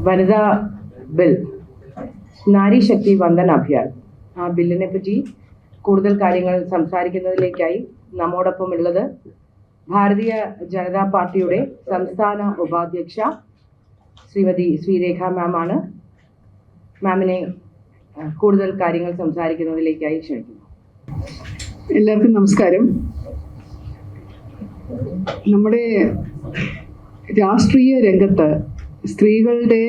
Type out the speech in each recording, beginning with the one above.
വനിതാ ബിൽ, നാരി ശക്തി വന്ദൻ അഭിയാൻ, ആ ബില്ലിനെ പറ്റി കൂടുതൽ കാര്യങ്ങൾ സംസാരിക്കുന്നതിലേക്കായി നമ്മോടൊപ്പം ഉള്ളത് ഭാരതീയ ജനതാ പാർട്ടിയുടെ സംസ്ഥാന ഉപാധ്യക്ഷ ശ്രീമതി ശ്രീരേഖ മാം ആണ്. മാമിനെ കൂടുതൽ കാര്യങ്ങൾ സംസാരിക്കുന്നതിലേക്കായി ക്ഷണിക്കുന്നു. എല്ലാവർക്കും നമസ്കാരം. നമ്മുടെ രാഷ്ട്രീയ രംഗത്ത് സ്ത്രീകളുടെ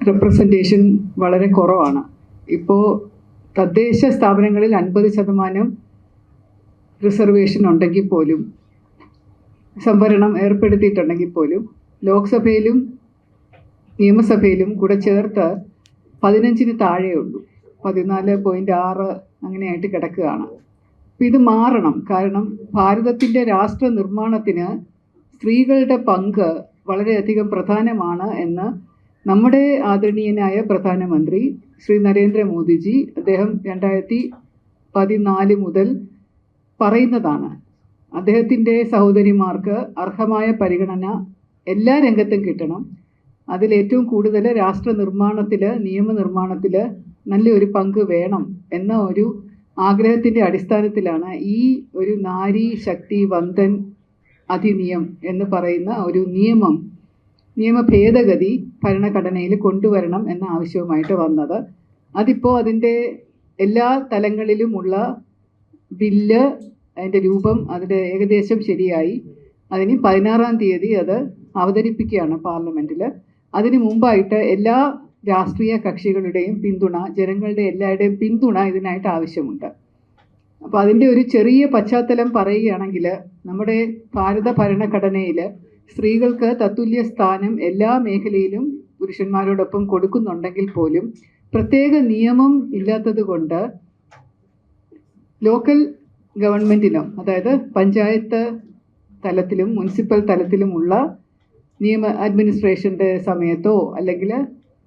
റെപ്രസെൻറ്റേഷൻ വളരെ കുറവാണ്. ഇപ്പോൾ തദ്ദേശ സ്ഥാപനങ്ങളിൽ 50% റിസർവേഷൻ ഉണ്ടെങ്കിൽ പോലും, സംവരണം ഏർപ്പെടുത്തിയിട്ടുണ്ടെങ്കിൽ പോലും, ലോക്സഭയിലും നിയമസഭയിലും കൂടെ ചേർത്ത് 15-ന് താഴെയുള്ളൂ. 14.6 അങ്ങനെയായിട്ട് കിടക്കുകയാണ്. അപ്പം ഇത് മാറണം. കാരണം ഭാരതത്തിൻ്റെ രാഷ്ട്ര നിർമ്മാണത്തിന് സ്ത്രീകളുടെ പങ്ക് വളരെയധികം പ്രധാനമാണ് എന്ന് നമ്മുടെ ആദരണീയനായ പ്രധാനമന്ത്രി ശ്രീ നരേന്ദ്രമോദിജി അദ്ദേഹം 2014 മുതൽ പറയുന്നതാണ്. അദ്ദേഹത്തിൻ്റെ സഹോദരിമാർക്ക് അർഹമായ പരിഗണന എല്ലാ രംഗത്തും കിട്ടണം. അതിലേറ്റവും കൂടുതൽ രാഷ്ട്ര നിർമ്മാണത്തിൽ, നിയമനിർമ്മാണത്തിൽ നല്ലൊരു പങ്ക് വേണം എന്ന ഒരു ആഗ്രഹത്തിൻ്റെ അടിസ്ഥാനത്തിലാണ് ഈ ഒരു നാരി ശക്തി വന്ദൻ അധിനിയം എന്ന് പറയുന്ന ഒരു നിയമ ഭേദഗതി ഭരണഘടനയിൽ കൊണ്ടുവരണം എന്ന ആവശ്യവുമായിട്ട് വന്നത്. അതിപ്പോൾ അതിൻ്റെ എല്ലാ തലങ്ങളിലുമുള്ള ബില്ല്, അതിൻ്റെ രൂപം അതിൻ്റെ ഏകദേശം ശരിയായി. അതിന് 16-ാം തീയതി അത് അവതരിപ്പിക്കുകയാണ് പാർലമെൻറ്റിൽ. അതിനു മുമ്പായിട്ട് എല്ലാ രാഷ്ട്രീയ കക്ഷികളുടെയും പിന്തുണ, ജനങ്ങളുടെ എല്ലാവരുടെയും പിന്തുണ ഇതിനായിട്ട് ആവശ്യമുണ്ട്. അപ്പോൾ അതിൻ്റെ ഒരു ചെറിയ പശ്ചാത്തലം പറയുകയാണെങ്കിൽ, നമ്മുടെ ഭാരത ഭരണഘടനയിൽ സ്ത്രീകൾക്ക് തത്തുല്യ സ്ഥാനം എല്ലാ മേഖലയിലും പുരുഷന്മാരോടൊപ്പം കൊടുക്കുന്നുണ്ടെങ്കിൽ പോലും പ്രത്യേക നിയമം ഇല്ലാത്തത് കൊണ്ട് ലോക്കൽ ഗവൺമെൻറ്റിലും, അതായത് പഞ്ചായത്ത് തലത്തിലും മുനിസിപ്പൽ തലത്തിലുമുള്ള അഡ്മിനിസ്ട്രേഷൻ്റെ സമയത്തോ അല്ലെങ്കിൽ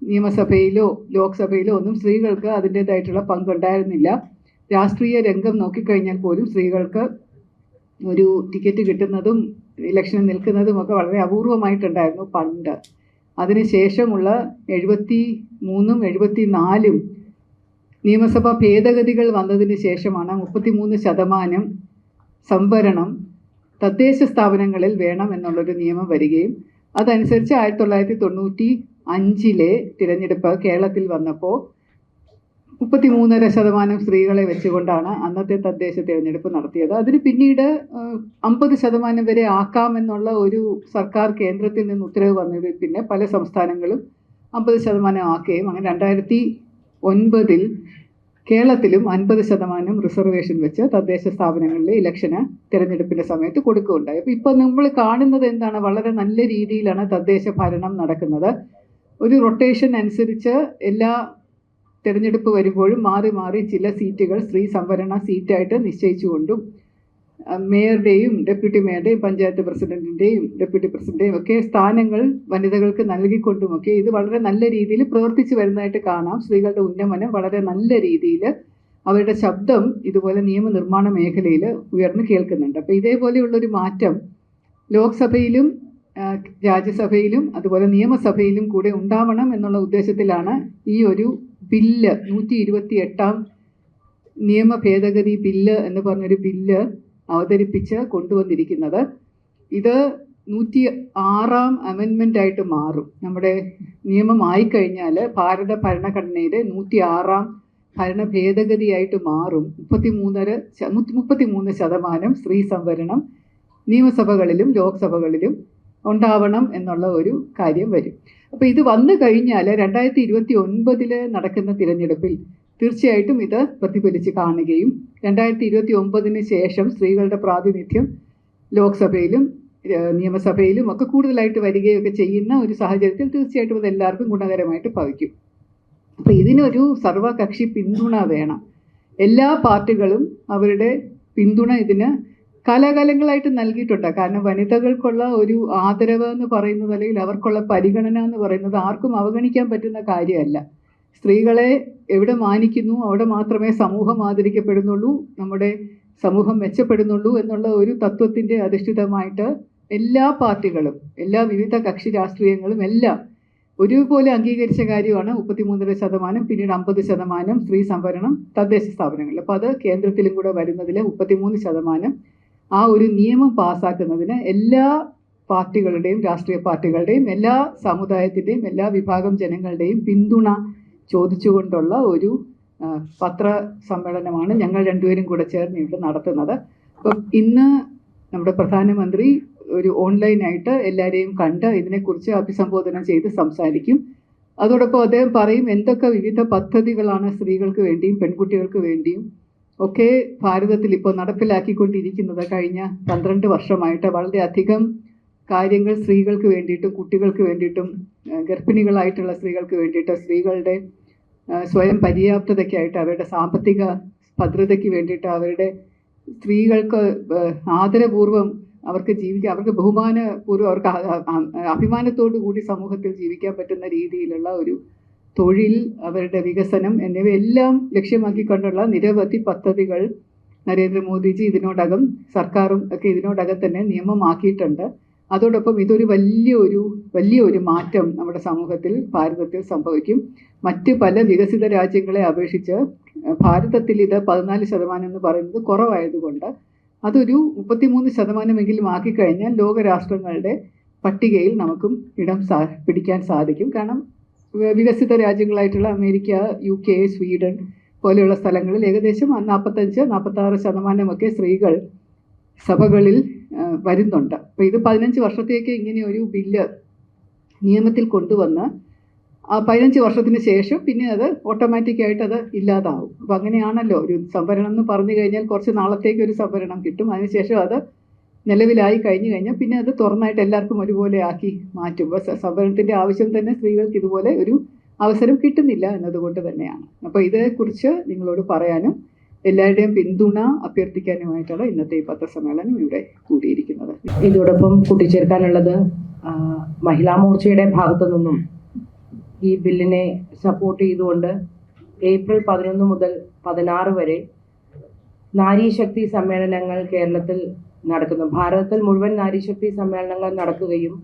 നിയമസഭയിലോ ലോക്സഭയിലോ ഒന്നും സ്ത്രീകൾക്ക് അതിൻ്റേതായിട്ടുള്ള പങ്കുണ്ടായിരുന്നില്ല. രാഷ്ട്രീയ രംഗം നോക്കിക്കഴിഞ്ഞാൽ പോലും സ്ത്രീകൾക്ക് ഒരു ടിക്കറ്റ് കിട്ടുന്നതും ഇലക്ഷന് നിൽക്കുന്നതുമൊക്കെ വളരെ അപൂർവമായിട്ടുണ്ടായിരുന്നു പണ്ട്. അതിനുശേഷമുള്ള 73-ഉം 74-ഉം നിയമസഭാ ഭേദഗതികൾ വന്നതിന് ശേഷമാണ് 33% സംവരണം തദ്ദേശ സ്ഥാപനങ്ങളിൽ വേണം എന്നുള്ളൊരു നിയമം വരികയും അതനുസരിച്ച് 1995-ലെ തിരഞ്ഞെടുപ്പ് കേരളത്തിൽ വന്നപ്പോൾ 33.5% സ്ത്രീകളെ വെച്ചുകൊണ്ടാണ് അന്നത്തെ തദ്ദേശ തിരഞ്ഞെടുപ്പ് നടത്തിയത്. അതിന് പിന്നീട് 50% വരെ ആക്കാമെന്നുള്ള ഒരു സർക്കാർ കേന്ദ്രത്തിൽ നിന്ന് ഉത്തരവ് വന്നത് പിന്നെ പല സംസ്ഥാനങ്ങളും 50% ആക്കുകയും അങ്ങനെ 2009-ൽ കേരളത്തിലും 50% റിസർവേഷൻ വെച്ച് തദ്ദേശ സ്ഥാപനങ്ങളിലെ ഇലക്ഷന് തിരഞ്ഞെടുപ്പിൻ്റെ സമയത്ത് കൊടുക്കുകയുണ്ടായി. അപ്പോൾ ഇപ്പോൾ നമ്മൾ കാണുന്നത് എന്താണ്? വളരെ നല്ല രീതിയിലാണ് തദ്ദേശ ഭരണം നടക്കുന്നത്. ഒരു റൊട്ടേഷൻ അനുസരിച്ച് എല്ലാ തിരഞ്ഞെടുപ്പ് വരുമ്പോഴും മാറി മാറി ചില സീറ്റുകൾ സ്ത്രീ സംവരണ സീറ്റായിട്ട് നിശ്ചയിച്ചുകൊണ്ടും മേയറുടെയും ഡെപ്യൂട്ടി മേയറുടെയും പഞ്ചായത്ത് പ്രസിഡന്റിൻ്റെയും ഡെപ്യൂട്ടി പ്രസിഡന്റിൻ്റെയും ഒക്കെ സ്ഥാനങ്ങൾ വനിതകൾക്ക് നൽകിക്കൊണ്ടുമൊക്കെ ഇത് വളരെ നല്ല രീതിയിൽ പ്രവർത്തിച്ചു വരുന്നതായിട്ട് കാണാം. സ്ത്രീകളുടെ ഉന്നമനം വളരെ നല്ല രീതിയിൽ, അവരുടെ ശബ്ദം ഇതുപോലെ നിയമനിർമ്മാണ മേഖലയിൽ ഉയർന്നു കേൾക്കുന്നുണ്ട്. അപ്പോൾ ഇതേപോലെയുള്ളൊരു മാറ്റം ലോക്സഭയിലും രാജ്യസഭയിലും അതുപോലെ നിയമസഭയിലും കൂടെ ഉണ്ടാവണം എന്നുള്ള ഉദ്ദേശത്തിലാണ് ഈ ഒരു ബില്ല്, 128-ാം നിയമ ഭേദഗതി ബില്ല് എന്ന് പറഞ്ഞൊരു ബില്ല് അവതരിപ്പിച്ച് കൊണ്ടുവന്നിരിക്കുന്നത്. ഇത് 106-ാം അമെൻമെൻ്റായിട്ട് മാറും. നമ്മുടെ നിയമമായിക്കഴിഞ്ഞാൽ ഭാരത ഭരണഘടനയുടെ 106-ാം ഭരണ ഭേദഗതിയായിട്ട് മാറും. 33% സ്ത്രീ സംവരണം നിയമസഭകളിലും ലോക്സഭകളിലും ഉണ്ടാവണം എന്നുള്ള ഒരു കാര്യം വരും. അപ്പോൾ ഇത് വന്നു കഴിഞ്ഞാൽ 2029-ൽ നടക്കുന്ന തിരഞ്ഞെടുപ്പിൽ തീർച്ചയായിട്ടും ഇത് പ്രതിഫലിച്ച് കാണുകയും 2029-ന് ശേഷം സ്ത്രീകളുടെ പ്രാതിനിധ്യം ലോക്സഭയിലും നിയമസഭയിലും ഒക്കെ കൂടുതലായിട്ട് വരികയൊക്കെ ചെയ്യുന്ന ഒരു സാഹചര്യത്തിൽ തീർച്ചയായിട്ടും അത് എല്ലാവർക്കും ഗുണകരമായിട്ട് ഭവിക്കും. അപ്പോൾ ഇതിനൊരു സർവകക്ഷി പിന്തുണ വേണം. എല്ലാ പാർട്ടികളും അവരുടെ പിന്തുണ ഇതിന് കാലാകാലങ്ങളായിട്ട് നൽകിയിട്ടുണ്ട്. കാരണം വനിതകൾക്കുള്ള ഒരു ആദരവ് എന്ന് പറയുന്നത്, അല്ലെങ്കിൽ അവർക്കുള്ള പരിഗണന എന്ന് പറയുന്നത് ആർക്കും അവഗണിക്കാൻ പറ്റുന്ന കാര്യമല്ല. സ്ത്രീകളെ എവിടെ മാനിക്കുന്നു അവിടെ മാത്രമേ സമൂഹം ആദരിക്കപ്പെടുന്നുള്ളൂ, നമ്മുടെ സമൂഹം മെച്ചപ്പെടുന്നുള്ളൂ എന്നുള്ള ഒരു തത്വത്തിൻ്റെ അധിഷ്ഠിതമായിട്ട് എല്ലാ പാർട്ടികളും, എല്ലാ വിവിധ കക്ഷി രാഷ്ട്രീയങ്ങളും എല്ലാം ഒരുപോലെ അംഗീകരിച്ച കാര്യമാണ് 33.5%, പിന്നീട് 50% സ്ത്രീ സംവരണം തദ്ദേശ സ്ഥാപനങ്ങളിൽ. അപ്പോൾ അത് കേന്ദ്രത്തിലും കൂടെ വരുന്നതിൽ 33% ആ ഒരു നിയമം പാസ്സാക്കുന്നതിന് എല്ലാ പാർട്ടികളുടെയും, രാഷ്ട്രീയ പാർട്ടികളുടെയും, എല്ലാ സമുദായത്തിൻ്റെയും, എല്ലാ വിഭാഗം ജനങ്ങളുടെയും പിന്തുണ ചോദിച്ചുകൊണ്ടുള്ള ഒരു പത്രസമ്മേളനമാണ് ഞങ്ങൾ രണ്ടുപേരും കൂടെ ചേർന്ന് ഇവിടെ നടത്തുന്നത്. അപ്പം ഇന്ന് നമ്മുടെ പ്രധാനമന്ത്രി ഒരു ഓൺലൈനായിട്ട് എല്ലാവരെയും കണ്ട് ഇതിനെക്കുറിച്ച് അഭിസംബോധന ചെയ്ത് സംസാരിക്കും. അതോടൊപ്പം അദ്ദേഹം പറയും എന്തൊക്കെ വിവിധ പദ്ധതികളാണ് സ്ത്രീകൾക്ക് വേണ്ടിയും പെൺകുട്ടികൾക്ക് വേണ്ടിയും ഒക്കെ ഭാരതത്തിൽ ഇപ്പോൾ നടപ്പിലാക്കിക്കൊണ്ടിരിക്കുന്നത്. കഴിഞ്ഞ 12 വർഷമായിട്ട് വളരെയധികം കാര്യങ്ങൾ സ്ത്രീകൾക്ക് വേണ്ടിയിട്ടും കുട്ടികൾക്ക് വേണ്ടിയിട്ടും ഗർഭിണികളായിട്ടുള്ള സ്ത്രീകൾക്ക് വേണ്ടിയിട്ട്, സ്ത്രീകളുടെ സ്വയം പര്യാപ്തതയ്ക്കായിട്ട്, അവരുടെ സാമ്പത്തിക ഭദ്രതയ്ക്ക് വേണ്ടിയിട്ട്, അവരുടെ സ്ത്രീകൾക്ക് ആദരപൂർവ്വം അവർക്ക് ജീവിക്കാൻ, അവർക്ക് ബഹുമാനപൂർവ്വം, അവർക്ക് അഭിമാനത്തോടു കൂടി സമൂഹത്തിൽ ജീവിക്കാൻ പറ്റുന്ന രീതിയിലുള്ള ഒരു തൊഴിൽ, അവരുടെ വികസനം എന്നിവയെല്ലാം ലക്ഷ്യമാക്കിക്കൊണ്ടുള്ള നിരവധി പദ്ധതികൾ നരേന്ദ്രമോദിജി ഇതിനോടകം, സർക്കാരും ഒക്കെ ഇതിനോടകം തന്നെ നിയമമാക്കിയിട്ടുണ്ട്. അതോടൊപ്പം ഇതൊരു വലിയൊരു മാറ്റം നമ്മുടെ സമൂഹത്തിൽ, ഭാരതത്തിൽ സംഭവിക്കും. മറ്റ് പല വികസിത രാജ്യങ്ങളെ അപേക്ഷിച്ച് ഭാരതത്തിൽ ഇത് 14% എന്ന് പറയുന്നത് കുറവായതുകൊണ്ട് അതൊരു 33% ആക്കിക്കഴിഞ്ഞാൽ ലോകരാഷ്ട്രങ്ങളുടെ പട്ടികയിൽ നമുക്കും ഇടം പിടിക്കാൻ സാധിക്കും. കാരണം വികസിത രാജ്യങ്ങളായിട്ടുള്ള അമേരിക്ക, UK, സ്വീഡൻ പോലെയുള്ള സ്ഥലങ്ങളിൽ ഏകദേശം 45-46% സ്ത്രീകൾ സഭകളിൽ വരുന്നുണ്ട്. അപ്പോൾ ഇത് 15 വർഷത്തേക്ക് ഇങ്ങനെ ഒരു ബില്ല് നിയമത്തിൽ കൊണ്ടുവന്ന് ആ 15 വർഷത്തിന് ശേഷം പിന്നെ അത് ഓട്ടോമാറ്റിക്കായിട്ട് അത് ഇല്ലാതാവും. അപ്പോൾ അങ്ങനെയാണല്ലോ ഒരു സംവരണം എന്ന് പറഞ്ഞു കഴിഞ്ഞാൽ കുറച്ച് നാളത്തേക്ക് ഒരു സംവരണം കിട്ടും. അതിനുശേഷം അത് നിലവിലായി കഴിഞ്ഞു കഴിഞ്ഞാൽ പിന്നെ അത് തുറന്നായിട്ട് എല്ലാവർക്കും ഒരുപോലെ ആക്കി മാറ്റും. അപ്പോൾ സംവരണത്തിൻ്റെ ആവശ്യം തന്നെ സ്ത്രീകൾക്ക് ഇതുപോലെ ഒരു അവസരം കിട്ടുന്നില്ല എന്നതുകൊണ്ട് തന്നെയാണ്. അപ്പോൾ ഇതേക്കുറിച്ച് നിങ്ങളോട് പറയാനും എല്ലാവരുടെയും പിന്തുണ അഭ്യർത്ഥിക്കാനുമായിട്ടാണ് ഇന്നത്തെ ഈ പത്രസമ്മേളനം ഇവിടെ കൂടിയിരിക്കുന്നത്. ഇതോടൊപ്പം കൂട്ടിച്ചേർക്കാനുള്ളത്, മഹിളാ മോർച്ചയുടെ ഭാഗത്തു നിന്നും ഈ ബില്ലിനെ സപ്പോർട്ട് ചെയ്തുകൊണ്ട് ഏപ്രിൽ 11 മുതൽ 16 വരെ നാരീശക്തി സമ്മേളനങ്ങൾ കേരളത്തിൽ നടക്കുന്നു. ഭാരതത്തിൽ മുഴുവൻ നാരീശക്തി സമ്മേളനങ്ങൾ നടക്കുകയും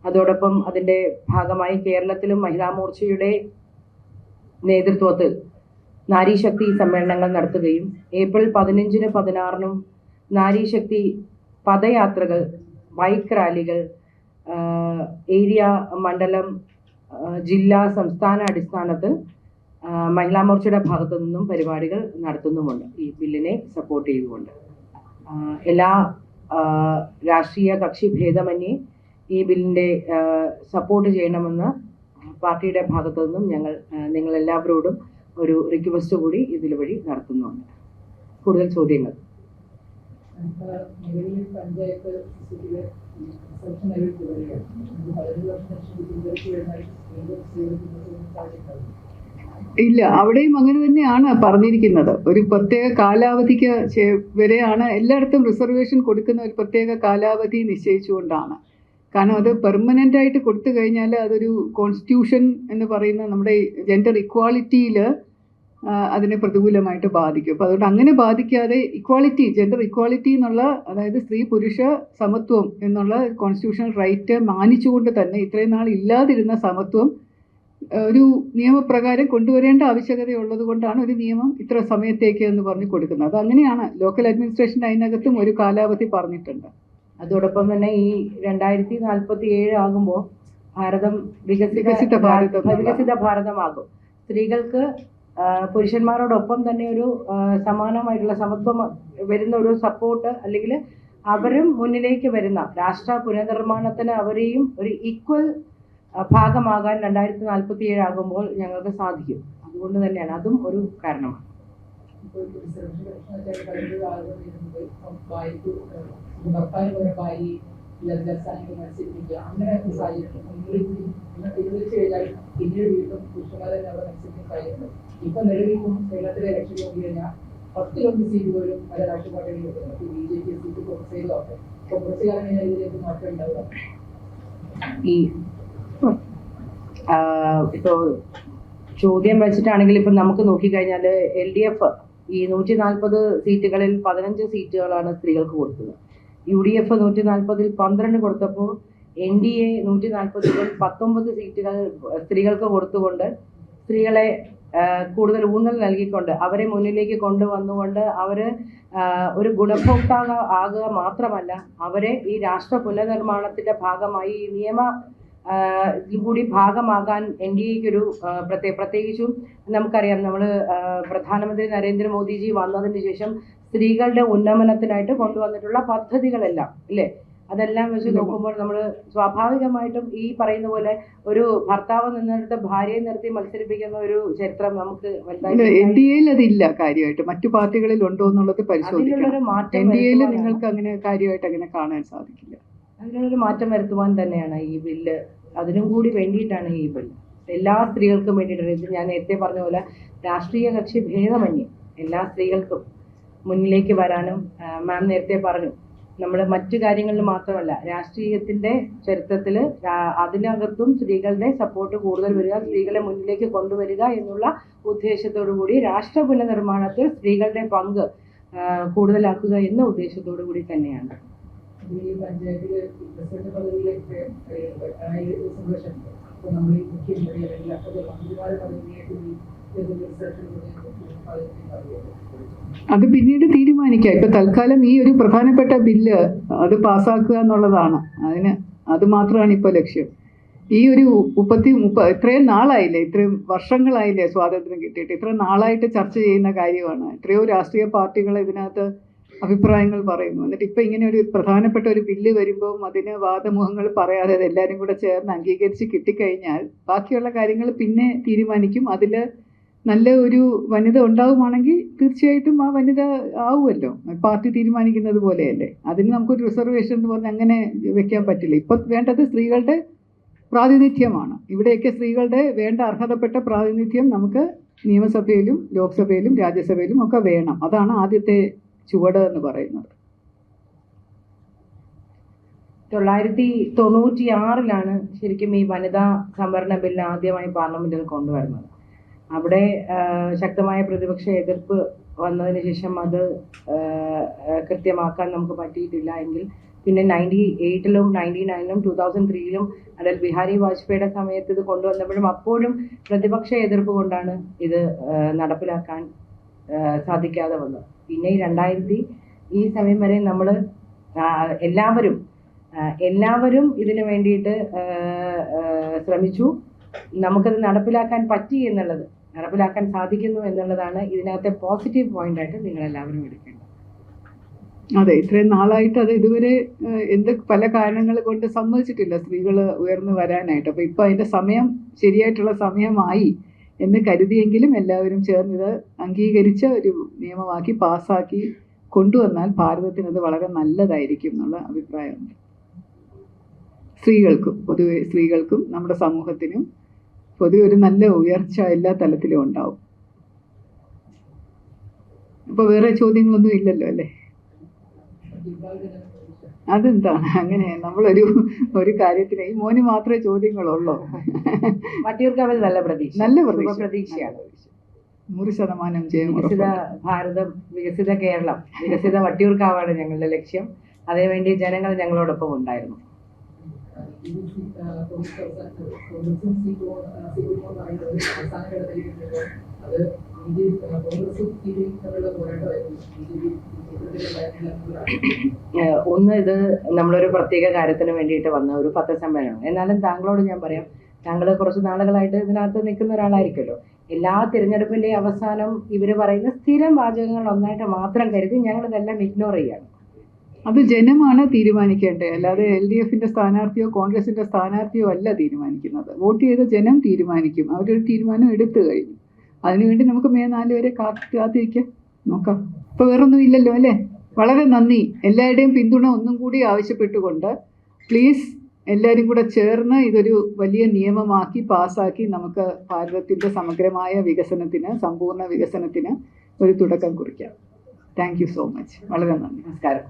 അതോടൊപ്പം അതിൻ്റെ ഭാഗമായി കേരളത്തിലും മഹിളാ മോർച്ചയുടെ നേതൃത്വത്തിൽ നാരീശക്തി സമ്മേളനങ്ങൾ നടത്തുകയും ഏപ്രിൽ 15-നും 16-നും നാരീശക്തി പദയാത്രകൾ, ബൈക്ക് റാലികൾ, ഏരിയ, മണ്ഡലം, ജില്ലാ, സംസ്ഥാന അടിസ്ഥാനത്തിൽ മഹിളാ മോർച്ചയുടെ ഭാഗത്തു നിന്നും പരിപാടികൾ നടത്തുന്നുമുണ്ട്. ഈ ബില്ലിനെ സപ്പോർട്ട് ചെയ്തുകൊണ്ട് എല്ലാ രാഷ്ട്രീയ കക്ഷി ഭേദമന്യേ ഈ ബില്ലിൻ്റെ സപ്പോർട്ട് ചെയ്യണമെന്ന് പാർട്ടിയുടെ ഭാഗത്തു നിന്നും ഞങ്ങൾ നിങ്ങളെല്ലാവരോടും ഒരു റിക്വസ്റ്റ് കൂടി ഇതിൽ വഴി നടത്തുന്നുണ്ട്. കൂടുതൽ ചോദ്യങ്ങൾ? ഇല്ല, അവിടെയും അങ്ങനെ തന്നെയാണ് പറഞ്ഞിരിക്കുന്നത്. ഒരു പ്രത്യേക കാലാവധിക്ക് വരെയാണ് എല്ലായിടത്തും റിസർവേഷൻ കൊടുക്കുന്ന, ഒരു പ്രത്യേക കാലാവധി നിശ്ചയിച്ചുകൊണ്ടാണ്. കാരണം അത് പെർമനൻ്റ് ആയിട്ട് കൊടുത്തു കഴിഞ്ഞാൽ അതൊരു കോൺസ്റ്റിറ്റ്യൂഷൻ എന്ന് പറയുന്ന നമ്മുടെ ജെൻഡർ ഇക്വാളിറ്റിയിൽ അതിനെ പ്രതികൂലമായിട്ട് ബാധിക്കും. അപ്പോൾ അതുകൊണ്ട് അങ്ങനെ ബാധിക്കാതെ ഇക്വാളിറ്റി, ജെൻഡർ ഇക്വാളിറ്റി എന്നുള്ള, അതായത് സ്ത്രീ പുരുഷ സമത്വം എന്നുള്ള കോൺസ്റ്റിറ്റ്യൂഷണൽ റൈറ്റ് മാനിച്ചുകൊണ്ട് തന്നെ ഇത്രയും നാൾ ഇല്ലാതിരുന്ന സമത്വം ഒരു നിയമപ്രകാരം കൊണ്ടുവരേണ്ട ആവശ്യകതയുള്ളത് കൊണ്ടാണ് ഒരു നിയമം ഇത്ര സമയത്തേക്ക് എന്ന് പറഞ്ഞ് കൊടുക്കുന്നത്. അത് അങ്ങനെയാണ്. ലോക്കൽ അഡ്മിനിസ്ട്രേഷൻ അതിനകത്തും ഒരു കാലാവധി പറഞ്ഞിട്ടുണ്ട്. അതോടൊപ്പം തന്നെ ഈ 2047 ആകുമ്പോൾ ഭാരതം വികസിത ഭാരതമാകും. സ്ത്രീകൾക്ക് പുരുഷന്മാരോടൊപ്പം തന്നെ ഒരു സമാനമായിട്ടുള്ള സമത്വം വരുന്ന ഒരു സപ്പോർട്ട്, അല്ലെങ്കിൽ അവരും മുന്നിലേക്ക് വരുന്ന രാഷ്ട്ര പുനർനിർമ്മാണത്തിന് അവരെയും ഒരു ഈക്വൽ ഭാഗമാകാൻ 2047 ആകുമ്പോൾ ഞങ്ങൾക്ക് സാധിക്കും. അതുകൊണ്ട് തന്നെയാണ് അതും ഒരു കാരണമാണ്. ഇപ്പൊ നിലവിൽ കേരളത്തിലെ ഇലക്ഷൻ നോക്കി കഴിഞ്ഞാൽ 10 സീറ്റ് പോലും പല രാഷ്ട്രീയ പാർട്ടികളിൽ കിട്ടുന്നത്. BJP സീറ്റ് കുറച്ച് ചെയ്തോട്ടെ. ഇപ്പൊ കുറച്ച് കാലം കഴിഞ്ഞാൽ ഇതിലേക്ക് മാറ്റം ഉണ്ടാവുക. ഇപ്പോൾ ചോദ്യം വെച്ചിട്ടാണെങ്കിൽ ഇപ്പം നമുക്ക് നോക്കിക്കഴിഞ്ഞാൽ LDF ഈ 140 സീറ്റുകളിൽ 15 സീറ്റുകളാണ് സ്ത്രീകൾക്ക് കൊടുത്തത്. UDF 140-ൽ 12 കൊടുത്തപ്പോൾ NDA 140-ൽ 19 സീറ്റുകൾ സ്ത്രീകൾക്ക് കൊടുത്തുകൊണ്ട് സ്ത്രീകളെ കൂടുതൽ ഊന്നൽ നൽകിക്കൊണ്ട് അവരെ മുന്നിലേക്ക് കൊണ്ടുവന്നുകൊണ്ട് അവർ ഒരു ഗുണഭോക്താവ് ആകുക മാത്രമല്ല, അവരെ ഈ രാഷ്ട്ര പുനർനിർമ്മാണത്തിൻ്റെ ഭാഗമായി ഈ നിയമ കൂടി ഭാഗമാകാൻ NDAയ്ക്കൊരു പ്രത്യേകിച്ചും നമുക്കറിയാം, നമ്മൾ പ്രധാനമന്ത്രി നരേന്ദ്രമോദിജി വന്നതിന് ശേഷം സ്ത്രീകളുടെ ഉന്നമനത്തിനായിട്ട് കൊണ്ടുവന്നിട്ടുള്ള പദ്ധതികളെല്ലാം ഇല്ലേ, അതെല്ലാം വെച്ച് നോക്കുമ്പോൾ നമ്മൾ സ്വാഭാവികമായിട്ടും ഈ പറയുന്ന പോലെ ഒരു ഭർത്താവ് നിന്നിട്ട് ഭാര്യയെ നിർത്തി മത്സരിപ്പിക്കുന്ന ഒരു ചരിത്രം നമുക്ക് NDAയിൽ അതില്ല കാര്യമായിട്ട്. മറ്റു പാർട്ടികളിൽ ഉണ്ടോ എന്നുള്ളത് പരിശോധിക്കണം. NDAയിൽ നിങ്ങൾക്ക് അങ്ങനെ കാര്യമായിട്ട് അങ്ങനെ കാണാൻ സാധിക്കില്ല. അതിനൊരു മാറ്റം വരുത്തുവാൻ തന്നെയാണ് ഈ ബില്ല്, അതിനും കൂടി വേണ്ടിയിട്ടാണ് ഈ ബില്ല്. എല്ലാ സ്ത്രീകൾക്കും വേണ്ടിയിട്ടാണ് ഇത്. ഞാൻ നേരത്തെ പറഞ്ഞ പോലെ രാഷ്ട്രീയ കക്ഷി ഭേദമന്യേ എല്ലാ സ്ത്രീകൾക്കും മുന്നിലേക്ക് വരാനും, മാം നേരത്തെ പറഞ്ഞു, നമ്മൾ മറ്റു കാര്യങ്ങളിൽ മാത്രമല്ല രാഷ്ട്രീയത്തിൻ്റെ ചരിത്രത്തിൽ അതിനകത്തും സ്ത്രീകളുടെ സപ്പോർട്ട് കൂടുതൽ വരിക, സ്ത്രീകളെ മുന്നിലേക്ക് കൊണ്ടുവരിക എന്നുള്ള ഉദ്ദേശത്തോടു കൂടി രാഷ്ട്ര പുനർനിർമ്മാണത്തിൽ സ്ത്രീകളുടെ പങ്ക് കൂടുതലാക്കുക എന്ന ഉദ്ദേശത്തോടു കൂടി തന്നെയാണ്. ഈ പഞ്ചായത്തിൽ പ്രസിഡന്റ് പദവിയിലേക്ക് സന്തോഷമുണ്ട്. അപ്പോൾ നമ്മൾ ഈ മുഖ്യമന്ത്രി അല്ലെങ്കിൽ അപ്പോഴത്തെ മന്ത്രിമാരുടെ പദവിയിലേക്ക് അത് പിന്നീട് തീരുമാനിക്കാം. ഇപ്പൊ തൽക്കാലം ഈ ഒരു പ്രധാനപ്പെട്ട ബില്ല് അത് പാസ്സാക്കുക എന്നുള്ളതാണ്. അത് മാത്രമാണ് ഇപ്പോൾ ലക്ഷ്യം. ഈ ഒരു ഇത്രയും നാളായില്ലേ, ഇത്രയും വർഷങ്ങളായില്ലേ സ്വാതന്ത്ര്യം കിട്ടിയിട്ട്, ഇത്ര നാളായിട്ട് ചർച്ച ചെയ്യുന്ന കാര്യമാണ്. എത്രയോ രാഷ്ട്രീയ പാർട്ടികൾ ഇതിനകത്ത് അഭിപ്രായങ്ങൾ പറയുന്നു. എന്നിട്ട് ഇപ്പം ഇങ്ങനെ ഒരു പ്രധാനപ്പെട്ട ഒരു ബില്ല് വരുമ്പോൾ അതിന് വാദമുഖങ്ങൾ പറയാതെ എല്ലാവരും കൂടെ ചേർന്ന് അംഗീകരിച്ച് കിട്ടിക്കഴിഞ്ഞാൽ ബാക്കിയുള്ള കാര്യങ്ങൾ പിന്നെ തീരുമാനിക്കും. അതിൽ നല്ല ഒരു വനിത ഉണ്ടാവുകയാണെങ്കിൽ തീർച്ചയായിട്ടും ആ വനിത ആവുമല്ലോ, പാർട്ടി തീരുമാനിക്കുന്നത് പോലെയല്ലേ. അതിന് നമുക്കൊരു റിസർവേഷൻ എന്ന് പറഞ്ഞാൽ അങ്ങനെ വെക്കാൻ പറ്റില്ല. ഇപ്പം വേണ്ടത് സ്ത്രീകളുടെ പ്രാതിനിധ്യമാണ്. ഇവിടെയൊക്കെ സ്ത്രീകളുടെ വേണ്ട അർഹതപ്പെട്ട പ്രാതിനിധ്യം നമുക്ക് നിയമസഭയിലും ലോക്സഭയിലും രാജ്യസഭയിലും ഒക്കെ വേണം. അതാണ് ആദ്യത്തെ ചുവട് എന്ന് പറയുന്നത്. 1996-ലാണ് ശരിക്കും ഈ വനിതാ സംവരണ ബില്ല് ആദ്യമായി പാർലമെന്റിൽ കൊണ്ടുവരുന്നത്. അവിടെ ശക്തമായ പ്രതിപക്ഷ എതിർപ്പ് വന്നതിന് ശേഷം അത് കൃത്യമാക്കാൻ നമുക്ക് പറ്റിയിട്ടില്ല. എങ്കിൽ പിന്നെ 98-ലും 99-ലും 2003-ലും അടൽ ബിഹാരി വാജ്പേയിയുടെ സമയത്ത് ഇത് കൊണ്ടുവന്നപ്പോഴും അപ്പോഴും പ്രതിപക്ഷ എതിർപ്പ് കൊണ്ടാണ് ഇത് നടപ്പിലാക്കാൻ സാധിക്കാതെ വന്നത്. പിന്നെ 2000 ഈ സമയം വരെ നമ്മൾ എല്ലാവരും ഇതിനു വേണ്ടിയിട്ട് ശ്രമിച്ചു. നമുക്കത് നടപ്പിലാക്കാൻ പറ്റി എന്നുള്ളത്, നടപ്പിലാക്കാൻ സാധിക്കുന്നു എന്നുള്ളതാണ് ഇതിനകത്തെ പോസിറ്റീവ് പോയിന്റായിട്ട് നിങ്ങളെല്ലാവരും എടുക്കേണ്ടത്. അതെ, ഇത്രയും നാളായിട്ട് അത് ഇതുവരെ പല കാരണങ്ങൾ കൊണ്ട് സമ്മതിച്ചിട്ടില്ല സ്ത്രീകൾ ഉയർന്നു വരാനായിട്ട്. അപ്പോൾ ഇപ്പോൾ അതിൻ്റെ ശരിയായിട്ടുള്ള സമയമായി എന്ന് കരുതിയെങ്കിലും എല്ലാവരും ചേർന്നിത് അംഗീകരിച്ച ഒരു നിയമമാക്കി പാസ്സാക്കി കൊണ്ടുവന്നാൽ ഭാരതത്തിനത് വളരെ നല്ലതായിരിക്കും എന്നുള്ള അഭിപ്രായമുണ്ട്. സ്ത്രീകൾക്കും നമ്മുടെ സമൂഹത്തിനും പൊതുവെ ഒരു നല്ല ഉയർച്ച എല്ലാ തലത്തിലും ഉണ്ടാവും. അപ്പോൾ വേറെ ചോദ്യങ്ങളൊന്നും ഇല്ലല്ലോ അല്ലേ? അതെന്താണ് അങ്ങനെ? ഒരു കാര്യത്തിന് ഈ മോന് മാത്രമേ ചോദ്യങ്ങളുള്ളൂ. വട്ടിയൂർക്കാവിൽ നല്ല പ്രതീക്ഷയാണ്. 100% ജയം. വികസിത ഭാരതം, വികസിത കേരളം, വികസിത വട്ടിയൂർക്കാവാണ് ഞങ്ങളുടെ ലക്ഷ്യം. അതിനുവേണ്ടി ജനങ്ങൾ ഞങ്ങളോടൊപ്പം ഉണ്ടായിരുന്നു. ഒന്ന്, ഇത് നമ്മളൊരു പ്രത്യേക കാര്യത്തിന് വേണ്ടിയിട്ട് വന്ന ഒരു പത്രസമ്മേളനം. എന്നാലും താങ്കളോട് ഞാൻ പറയാം, താങ്കൾ കുറച്ച് നാളുകളായിട്ട് ഇതിനകത്ത് നിൽക്കുന്ന ഒരാളായിരിക്കുമല്ലോ. എല്ലാ തിരഞ്ഞെടുപ്പിൻ്റെയും അവസാനം ഇവർ പറയുന്ന സ്ഥിരം വാചകങ്ങൾ ഒന്നായിട്ട് മാത്രം കരുതി ഞങ്ങളിതെല്ലാം ഇഗ്നോർ ചെയ്യാണ്. അത് ജനമാണ് തീരുമാനിക്കേണ്ടത്, അല്ലാതെ LDFന്റെ സ്ഥാനാർത്ഥിയോ കോൺഗ്രസിന്റെ സ്ഥാനാർത്ഥിയോ അല്ല തീരുമാനിക്കുന്നത്. വോട്ട് ചെയ്ത ജനം തീരുമാനിക്കും. അവരൊരു തീരുമാനം എടുത്തു കഴിഞ്ഞു. അതിനുവേണ്ടി നമുക്ക് May 4 വരെ കാത്തിരിക്കാം, നോക്കാം. ഇപ്പോൾ വേറൊന്നും ഇല്ലല്ലോ അല്ലേ? വളരെ നന്ദി. എല്ലാവരുടെയും പിന്തുണ ഒന്നും കൂടി ആവശ്യപ്പെട്ടുകൊണ്ട് പ്ലീസ് എല്ലാവരും കൂടെ ചേർന്ന് ഇതൊരു വലിയ നിയമമാക്കി പാസ്സാക്കി നമുക്ക് ഭാരതത്തിൻ്റെ സമഗ്രമായ വികസനത്തിന്, സമ്പൂർണ്ണ വികസനത്തിന് ഒരു തുടക്കം കുറിക്കാം. Thank you so much. വളരെ നന്ദി. നമസ്കാരം.